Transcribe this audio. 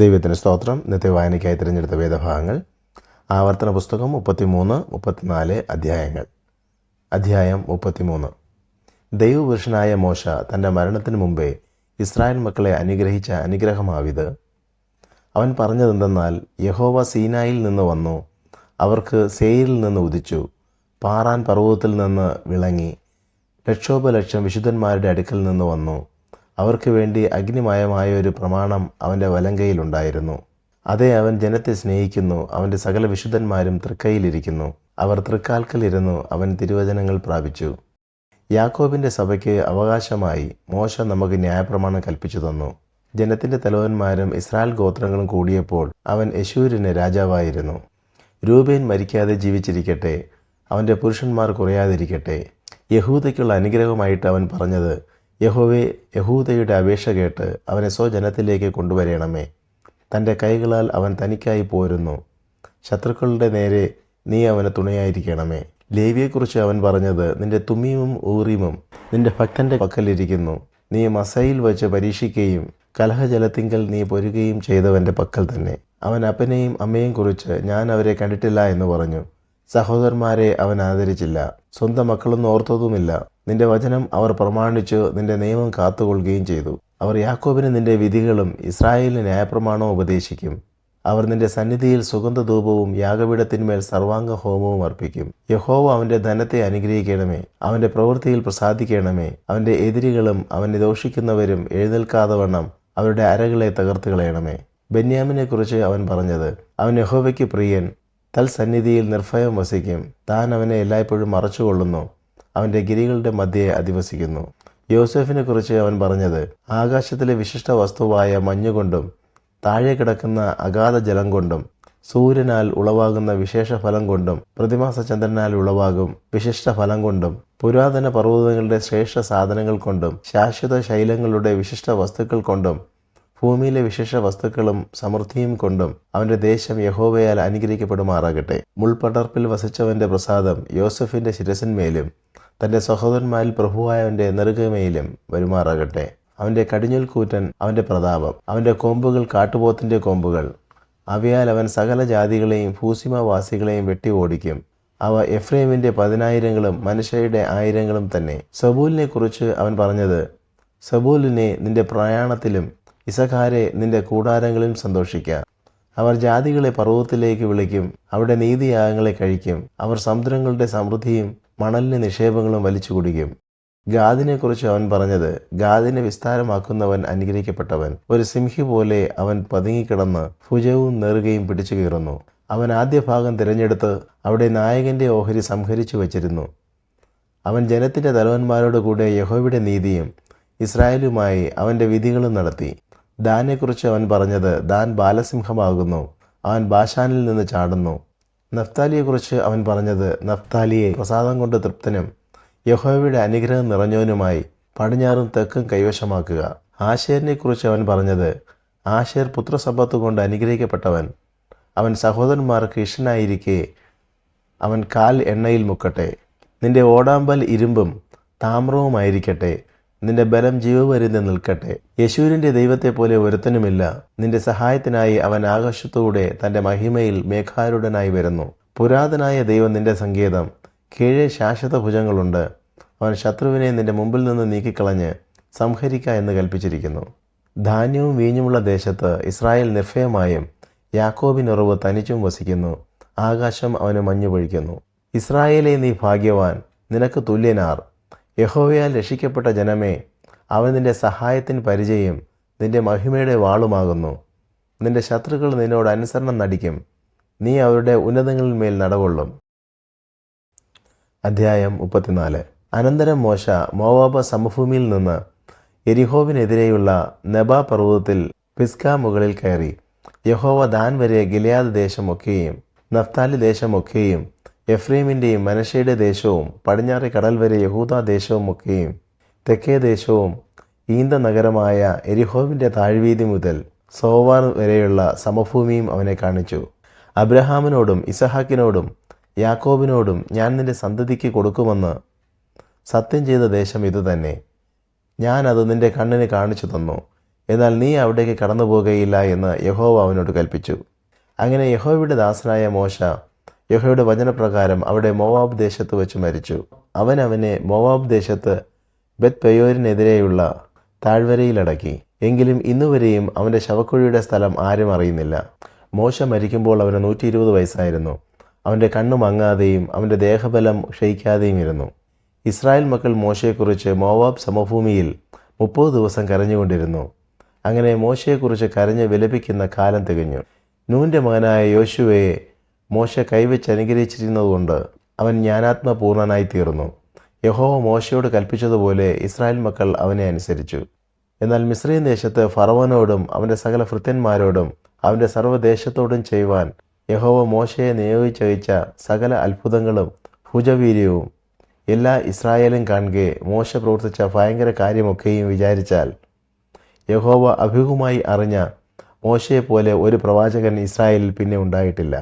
ദൈവത്തിന് സ്തോത്രം. ഇന്നത്തെ വായനയ്ക്കായി തിരഞ്ഞെടുത്ത വേദഭാഗങ്ങൾ ആവർത്തന പുസ്തകം 33-34 അധ്യായങ്ങൾ. അധ്യായം 33. ദൈവപുരുഷനായ മോശ തൻ്റെ മരണത്തിന് മുമ്പേ ഇസ്രായേൽ മക്കളെ അനുഗ്രഹിച്ച അനുഗ്രഹമാവിത്. അവൻ പറഞ്ഞതെന്തെന്നാൽ, യഹോവ സീനായിൽ നിന്ന് വന്നു, അവർക്ക് സേയിരിൽ നിന്ന് ഉദിച്ചു, പാറാൻ പർവ്വതത്തിൽ നിന്ന് വിളങ്ങി, ലക്ഷോപലക്ഷം വിശുദ്ധന്മാരുടെ അടുക്കൽ നിന്ന് വന്നു. അവർക്ക് വേണ്ടി അഗ്നിമയമായ ഒരു പ്രമാണം അവൻ്റെ വലങ്കയിലുണ്ടായിരുന്നു. അതേ അവൻ ജനത്തെ സ്നേഹിക്കുന്നു, അവൻ്റെ സകല വിശുദ്ധന്മാരും തൃക്കൈയിലിരിക്കുന്നു. അവർ തൃക്കാൽക്കലിരുന്നു അവൻ തിരുവചനങ്ങൾ പ്രാപിച്ചു. യാക്കോബിൻ്റെ സഭയ്ക്ക് അവകാശമായി മോശ നമുക്ക് ന്യായപ്രമാണം കൽപ്പിച്ചു തന്നു. ജനത്തിൻ്റെ തലവന്മാരും ഇസ്രായേൽ ഗോത്രങ്ങളും കൂടിയപ്പോൾ അവൻ യെശൂരിന് രാജാവായിരുന്നു. രൂബേൻ മരിക്കാതെ ജീവിച്ചിരിക്കട്ടെ, അവൻ്റെ പുരുഷന്മാർ കുറയാതിരിക്കട്ടെ. യഹൂദയ്ക്കുള്ള അനുഗ്രഹമായിട്ട് അവൻ പറഞ്ഞത്, യഹോവേ, യഹൂദയുടെ അപേക്ഷ കേട്ട് അവനെ സ്വജനത്തിലേക്ക് കൊണ്ടുവരണമേ. തൻ്റെ കൈകളാൽ അവൻ തനിക്കായി പോരുന്നു. ശത്രുക്കളുടെ നേരെ നീ അവന് തുണയായിരിക്കണമേ. ലേവിയെക്കുറിച്ച് അവൻ പറഞ്ഞത്, നിന്റെ തുമ്മിയും ഊറിമും നിന്റെ ഭക്തൻ്റെ പക്കലിരിക്കുന്നു. നീ മസയിൽ വച്ച് പരീക്ഷിക്കുകയും കലഹജലത്തിങ്കൽ നീ പൊരുകയും ചെയ്തവൻ്റെ പക്കൽ തന്നെ. അവൻ അപ്പനെയും അമ്മയെയും കുറിച്ച് ഞാൻ അവരെ കണ്ടിട്ടില്ല എന്ന് പറഞ്ഞു. സഹോദരന്മാരെ അവൻ ആദരിച്ചില്ല, സ്വന്തം മക്കളൊന്നും ഓർത്തതുമില്ല. നിന്റെ വചനം അവർ പ്രമാണിച്ചു, നിന്റെ നിയമം കാത്തുകൊള്ളുകയും ചെയ്തു. അവർ യാക്കോബിന് നിന്റെ വിധികളും ഇസ്രായേലിന് ന്യായപ്രമാണവും ഉപദേശിക്കും. അവർ നിന്റെ സന്നിധിയിൽ സുഗന്ധധൂപവും യാഗപീഠത്തിന്മേൽ സർവാംഗ ഹോമവും അർപ്പിക്കും. യഹോവ അവൻ്റെ ധനത്തെ അനുഗ്രഹിക്കണമേ, അവൻ്റെ പ്രവൃത്തിയിൽ പ്രസാദിക്കണമേ. അവൻ്റെ എതിരികളും അവനെ ദോഷിക്കുന്നവരും എഴുന്നേൽക്കാതെ വണ്ണം അവരുടെ അരകളെ തകർത്ത് കളയണമേ. ബെന്യാമിനെക്കുറിച്ച് അവൻ പറഞ്ഞത്, അവൻ യഹോവയ്ക്ക് പ്രിയൻ, തൽസന്നിധിയിൽ നിർഭയം വസിക്കും. താൻ അവനെ എല്ലായ്പ്പോഴും മറച്ചുകൊള്ളുന്നു, അവൻ്റെ ഗിരികളുടെ മധ്യേ അധിവസിക്കുന്നു. യോസെഫിനെ കുറിച്ച് അവൻ പറഞ്ഞത്, ആകാശത്തിലെ വിശിഷ്ട വസ്തുവായ മഞ്ഞുകൊണ്ടും താഴെ കിടക്കുന്ന അഗാധ ജലം കൊണ്ടും സൂര്യനാൽ ഉളവാകുന്ന വിശേഷ ഫലം കൊണ്ടും പ്രതിമാസ ചന്ദ്രനാൽ ഉളവാകും വിശിഷ്ട ഫലം കൊണ്ടും പുരാതന പർവ്വതങ്ങളുടെ ശ്രേഷ്ഠ സാധനങ്ങൾ കൊണ്ടും ശാശ്വത ശൈലങ്ങളുടെ വിശിഷ്ട വസ്തുക്കൾ കൊണ്ടും ഭൂമിയിലെ വിശേഷ വസ്തുക്കളും സമൃദ്ധിയും കൊണ്ടും അവൻ്റെ ദേശം യഹോവയാൽ അനുഗ്രഹിക്കപ്പെടുമാറാകട്ടെ. മുൾപടർപ്പിൽ വസിച്ചവൻ്റെ പ്രസാദം യോസെഫിൻ്റെ ശിരസിന്മേലും തൻ്റെ സഹോദരന്മാരിൽ പ്രഭുവായവൻ്റെ നെറുകമേലും വരുമാറാകട്ടെ. അവൻ്റെ കടിഞ്ഞൂൽ കൂറ്റൻ അവൻ്റെ പ്രതാപം, അവൻ്റെ കൊമ്പുകൾ കാട്ടുപോത്തിൻ്റെ കൊമ്പുകൾ. അവയാൽ അവൻ സകല ജാതികളെയും ഭൂസിമവാസികളെയും വെട്ടി ഓടിക്കും. അവ എഫ്രൈമിൻ്റെ 10,000-ങ്ങളും മനശ്ശെയുടെ 1000-ങ്ങളും തന്നെ. സബൂലിനെ കുറിച്ച് അവൻ പറഞ്ഞത്, സബൂലിനെ നിന്റെ പ്രയാണത്തിലും ഇസഖാരെ നിന്റെ കൂടാരങ്ങളിലും സന്തോഷിക്കുക. അവർ ജാതികളെ പർവ്വതത്തിലേക്ക് വിളിക്കും, അവിടെ നീതിയാഗങ്ങളെ കഴിക്കും. അവർ സമുദ്രങ്ങളുടെ സമൃദ്ധിയും മണലിൻ്റെ നിക്ഷേപങ്ങളും വലിച്ചു കുടിക്കും. ഗാദിനെക്കുറിച്ച് അവൻ പറഞ്ഞത്, ഗാദിനെ വിസ്താരമാക്കുന്നവൻ അനുഗ്രഹിക്കപ്പെട്ടവൻ. ഒരു സിംഹി പോലെ അവൻ പതുങ്ങിക്കിടന്ന് ഭുജവും നെറുകയും പിടിച്ചു കീറുന്നു. അവൻ ആദ്യ ഭാഗം തിരഞ്ഞെടുത്ത് അവിടെ നായകൻ്റെ ഓഹരി സംഹരിച്ചു വച്ചിരുന്നു. അവൻ ജനത്തിൻ്റെ തലവന്മാരോട് കൂടെ യഹോവയുടെ നീതിയും ഇസ്രായേലുമായി അവൻ്റെ വിധികളും നടത്തി. ദാനെക്കുറിച്ച് അവൻ പറഞ്ഞത്, ദാൻ ബാലസിംഹമാകുന്നു, അവൻ ബാശാനിൽ നിന്ന് ചാടുന്നു. നഫ്താലിയെക്കുറിച്ച് അവൻ പറഞ്ഞത്, നഫ്താലിയെ പ്രസാദം കൊണ്ട് തൃപ്തനും യഹോവയുടെ അനുഗ്രഹം നിറഞ്ഞവനുമായി പടിഞ്ഞാറും തെക്കും കൈവശമാക്കുക. ആശേരിനെക്കുറിച്ച് അവൻ പറഞ്ഞത്, ആശേർ പുത്രസമ്പത്ത് കൊണ്ട് അനുഗ്രഹിക്കപ്പെട്ടവൻ. അവൻ സഹോദരന്മാർക്ക് ഇഷ്ടനായിരിക്കെ അവൻ കാൽ എണ്ണയിൽ മുക്കട്ടെ. നിന്റെ ഓടാമ്പൽ ഇരുമ്പും താമ്രവുമായിരിക്കട്ടെ, നിന്റെ ബലം ജീവപര്യന്തം നിൽക്കട്ടെ. യെശൂരിൻ്റെ ദൈവത്തെ പോലെ ഒരുത്തനുമില്ല. നിന്റെ സഹായത്തിനായി അവൻ ആകാശത്തൂടെ തൻ്റെ മഹിമയിൽ മേഘാരൂഢനായി വരുന്നു. പുരാതനായ ദൈവം നിന്റെ സങ്കേതം, കീഴെ ശാശ്വത ഭുജങ്ങളുണ്ട്. അവൻ ശത്രുവിനെ നിന്റെ മുമ്പിൽ നിന്ന് നീക്കിക്കളഞ്ഞ് സംഹരിക്ക എന്ന് കൽപ്പിച്ചിരിക്കുന്നു. ധാന്യവും വീഞ്ഞുമുള്ള ദേശത്ത് ഇസ്രായേൽ നിർഭയമായും യാക്കോബിനുറവ് തനിച്ചും വസിക്കുന്നു. ആകാശം അവന് മഞ്ഞു പൊഴിക്കുന്നു. ഇസ്രായേലേ, നീ ഭാഗ്യവാൻ, നിനക്ക് തുല്യനാർ. യഹോവയാൽ രക്ഷിക്കപ്പെട്ട ജനമേ, അവൻ നിന്റെ സഹായത്തിന് പരിചയം, നിന്റെ മഹിമയുടെ വാളുമാകുന്നു. നിന്റെ ശത്രുക്കൾ നിന്നോട് അനുസരണം നടിക്കും, നീ അവരുടെ ഉന്നതങ്ങളിന്മേൽ നടകൊള്ളും. അധ്യായം 34. അനന്തരം മോശ മോവാബ് സമഭൂമിയിൽ നിന്ന് യെരിഹോവിനെതിരെയുള്ള നെബാ പർവ്വതത്തിൽ പിസ്ഗാ മുകളിൽ കയറി. യഹോവ ദാൻ വരെ ഗിലെയാദ് ദേശമൊക്കെയും നഫ്താലി ദേശമൊക്കെയും എഫ്രൈമിൻ്റെയും മനശ്ശെയുടെ ദേശവും പടിഞ്ഞാറെ കടൽ വരെ യഹൂദാ ദേശവും ഒക്കെയും തെക്കേ ദേശവും ഈന്ത നഗരമായ യെരിഹോവിൻ്റെ താഴ്വീതി മുതൽ സോവാർ വരെയുള്ള സമഭൂമിയും അവനെ കാണിച്ചു. അബ്രഹാമിനോടും ഇസഹാക്കിനോടും യാക്കോബിനോടും ഞാൻ നിന്റെ സന്തതിക്ക് കൊടുക്കുമെന്ന് സത്യം ചെയ്ത ദേശം ഇതുതന്നെ. ഞാൻ അത് നിന്റെ കണ്ണിന് കാണിച്ചു തന്നു. എന്നാൽ നീ അവിടേക്ക് കടന്നു പോകുകയില്ല എന്ന് യഹോവ അവനോട് കൽപ്പിച്ചു. അങ്ങനെ യഹോവയുടെ ദാസനായ മോശ യഹോവയുടെ വചനപ്രകാരം അവിടെ മോവാബ് ദേശത്ത് വെച്ച് മരിച്ചു. അവനെ മോവാബ് ദേശത്ത് ബെത് പെയോരിനെതിരെയുള്ള താഴ്വരയിലടക്കി. എങ്കിലും ഇന്നുവരെയും അവൻ്റെ ശവക്കുഴിയുടെ സ്ഥലം ആരും അറിയുന്നില്ല. മോശ മരിക്കുമ്പോൾ അവന് 120 വയസ്സായിരുന്നു. അവൻ്റെ കണ്ണു മങ്ങാതെയും അവൻ്റെ ദേഹബലം ക്ഷയിക്കാതെയും ഇരുന്നു. ഇസ്രായേൽ മക്കൾ മോശയെക്കുറിച്ച് മോവാബ് സമഭൂമിയിൽ 30 ദിവസം കരഞ്ഞുകൊണ്ടിരുന്നു. അങ്ങനെ മോശയെക്കുറിച്ച് കരഞ്ഞ് വിലപിക്കുന്ന കാലം തികഞ്ഞു. നൂൻ്റെ മകനായ യോശുവയെ മോശ കൈവച്ച് അനുഗ്രഹിച്ചിരുന്നതുകൊണ്ട് അവൻ ജ്ഞാനാത്മപൂർണനായി തീർന്നു. യഹോവ മോശയോട് കൽപ്പിച്ചതുപോലെ ഇസ്രായേൽ മക്കൾ അവനെ അനുസരിച്ചു. എന്നാൽ മിസ്രയീം ദേശത്ത് ഫറവോനോടും അവൻ്റെ സകല ഭൃത്യന്മാരോടും അവൻ്റെ സർവ്വദേശത്തോടും ചെയ്യുവാൻ യഹോവ മോശയെ നിയോഗിച്ചയച്ച സകല അത്ഭുതങ്ങളും ഭുജവീര്യവും എല്ലാ ഇസ്രായേലും കാണുകെ മോശ പ്രവർത്തിച്ച ഭയങ്കര കാര്യമൊക്കെയും വിചാരിച്ചാൽ യഹോവ അഭിമുഖമായി അറിഞ്ഞ മോശയെപ്പോലെ ഒരു പ്രവാചകൻ ഇസ്രായേലിൽ പിന്നെ ഉണ്ടായിട്ടില്ല.